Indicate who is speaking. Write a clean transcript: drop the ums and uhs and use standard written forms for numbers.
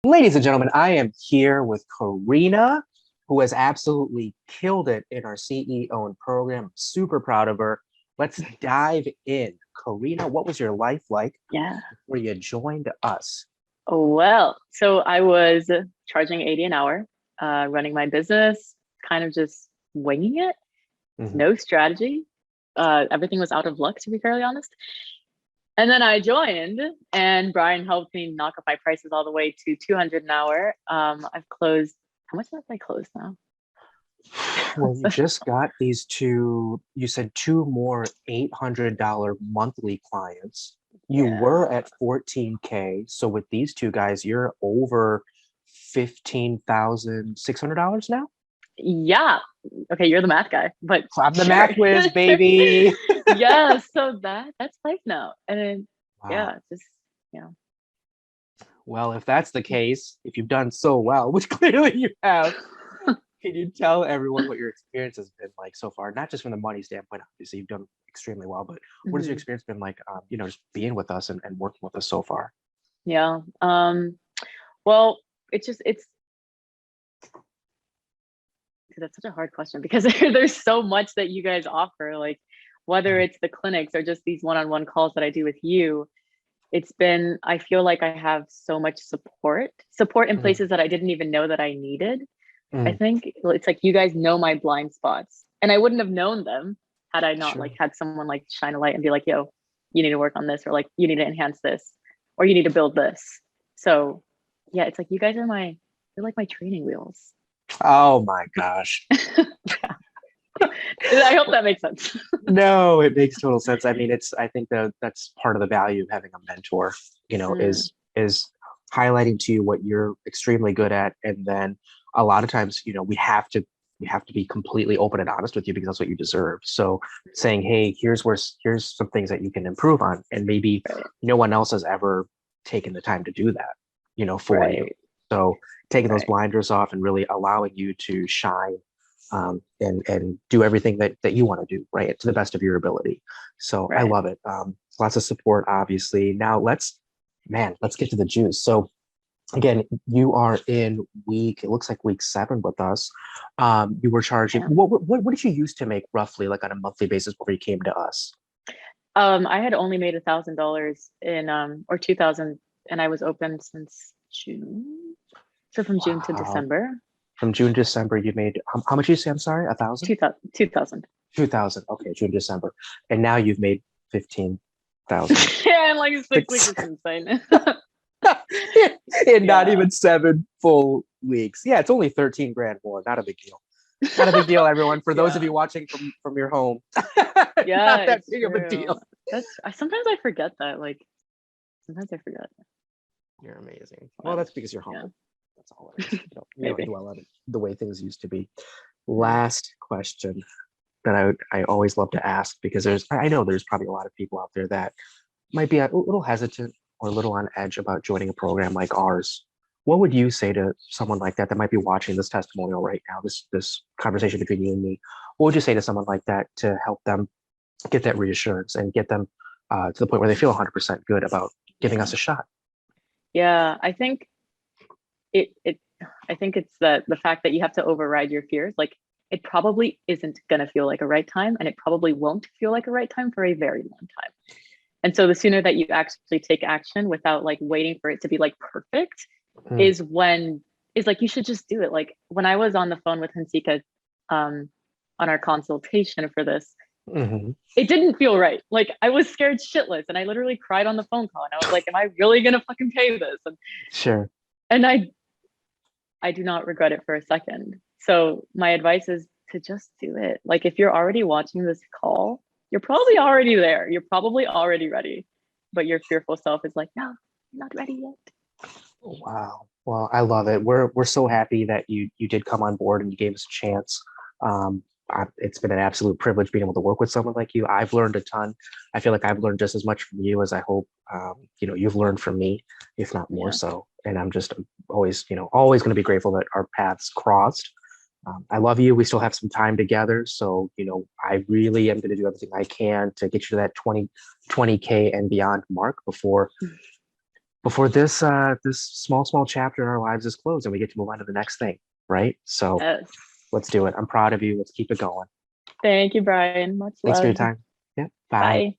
Speaker 1: Ladies and gentlemen, I am here with Karina, who has absolutely killed it in our CE-owned program. Super proud of her. Let's dive in. Karina, what was your life like
Speaker 2: Yeah.
Speaker 1: before you joined us?
Speaker 2: Oh, well, so I was charging 80 an hour, running my business, kind of just winging it,
Speaker 1: Mhm.
Speaker 2: no strategy. Everything was out of luck, to be fairly honest. And then I joined, and Brian helped me knock up my prices all the way to 200 an hour. I've closed, how much have I closed now?
Speaker 1: Well, you just got these two, you said two more $800 monthly clients. You
Speaker 2: Yeah.
Speaker 1: were at 14K. So with these two guys, you're over $15,600 now?
Speaker 2: Yeah. Okay, you're the math guy, but
Speaker 1: So I'm the
Speaker 2: sure.
Speaker 1: math whiz, baby.
Speaker 2: Yeah, so that's life now. And then
Speaker 1: Wow.
Speaker 2: yeah, just yeah.
Speaker 1: Well, if that's the case, if you've done so well, which clearly you have, can you tell everyone what your experience has been like so far? Not just from the money standpoint, obviously you've done extremely well, but what has your
Speaker 2: Mhm.
Speaker 1: experience been like, just being with us and working with us so far?
Speaker 2: Yeah. Well, it's that's such a hard question because there's so much that you guys offer, like whether
Speaker 1: Mm,
Speaker 2: it's the clinics or just these one-on-one calls that I do with you. I feel like I have so much support in
Speaker 1: mm,
Speaker 2: places that I didn't even know that I needed. I
Speaker 1: mm,
Speaker 2: think it's like you guys know my blind spots, and I wouldn't have known them had I not like
Speaker 1: sure.
Speaker 2: had someone like shine a light and be like, yo, you need to work on this, or like you need to enhance this, or you need to build this. So yeah, it's like you guys you're like my training wheels.
Speaker 1: Oh my gosh.
Speaker 2: I hope that makes sense.
Speaker 1: No, it makes total sense. I mean, I think that that's part of the value of having a mentor,
Speaker 2: Mm,
Speaker 1: is highlighting to you what you're extremely good at. And then a lot of times, we have to be completely open and honest with you because that's what you deserve. So saying, hey, here's some things that you can improve on. And maybe
Speaker 2: right,
Speaker 1: no one else has ever taken the time to do that, for you.
Speaker 2: right,
Speaker 1: So taking those
Speaker 2: right,
Speaker 1: blinders off and really allowing you to shine, and do everything that you want to do, right, to the best of your ability. So I
Speaker 2: right.
Speaker 1: love it. Lots of support, obviously. Now let's get to the juice. So again, you are in it looks like week 7 with us. You were charging,
Speaker 2: Yeah.
Speaker 1: what did you used to make roughly like on a monthly basis before you came to us?
Speaker 2: I had only made $1,000 in or 2,000, and I was open since June. So from June to
Speaker 1: Wow.
Speaker 2: December,
Speaker 1: From June to December, you made how much did you say? I'm sorry, 1,000?
Speaker 2: 2,000.
Speaker 1: 2,000. Okay, June, December. And now you've made 15,000.
Speaker 2: Yeah, in like 6 weeks, it's insane.
Speaker 1: In not
Speaker 2: Yeah.
Speaker 1: even 7 full weeks. Yeah, it's only 13 grand more. Not a big deal. Not a big deal, everyone. For those of
Speaker 2: Yeah.
Speaker 1: you watching from your home,
Speaker 2: Yeah,
Speaker 1: not that
Speaker 2: it's
Speaker 1: big of a
Speaker 2: true.
Speaker 1: deal.
Speaker 2: Sometimes I forget that. Like sometimes I forget.
Speaker 1: You're amazing. Well,
Speaker 2: Well,
Speaker 1: that's because you're
Speaker 2: yeah,
Speaker 1: humble. That's all it is. You don't
Speaker 2: maybe.
Speaker 1: dwell on the way things used to be.
Speaker 2: Mhm.
Speaker 1: Last question that I always love to ask, because I know there's probably a lot of people out there that might be a little hesitant or a little on edge about joining a program like ours. What would you say to someone like that might be watching this testimonial right now, this conversation between you and me? What would you say to someone like that to help them get that reassurance and get them to the point where they feel 100% good about giving us
Speaker 2: Yeah.
Speaker 1: a shot?
Speaker 2: Yeah. It I think it's the fact that you have to override your fears. Like it probably isn't gonna feel like a right time, and it probably won't feel like a right time for a very long time. And so the sooner that you actually take action without like waiting for it to be like perfect
Speaker 1: Mm,
Speaker 2: is when is like you should just do it. Like when I was on the phone with Hansika um on our consultation for this,
Speaker 1: mhm.
Speaker 2: it didn't feel right. Like I was scared shitless and I literally cried on the phone call and I was like, am I really gonna fucking pay this?
Speaker 1: Sure.
Speaker 2: And I do not regret it for a second. So my advice is to just do it. Like if you're already watching this call, you're probably already there. You're probably already ready. But your fearful self is like, no, I'm not ready yet.
Speaker 1: Wow. Well, I love it. We're so happy that you did come on board and you gave us a chance. It's been an absolute privilege being able to work with someone like you. I've learned a ton. I feel like I've learned just as much from you as I hope you've learned from me, if not more
Speaker 2: Yeah.
Speaker 1: so. And I'm just always going to be grateful that our paths crossed. I love you. We still have some time together, so I really am going to do everything I can to get you to that 20K and beyond mark before before this small chapter in our lives is closed and we get to move on to the next thing, right? So
Speaker 2: Yes.
Speaker 1: let's do it. I'm proud of you. Let's keep it going.
Speaker 2: Thank you, Brian. Much
Speaker 1: Thanks for your
Speaker 2: love.
Speaker 1: time. Yeah. Bye.
Speaker 2: Bye.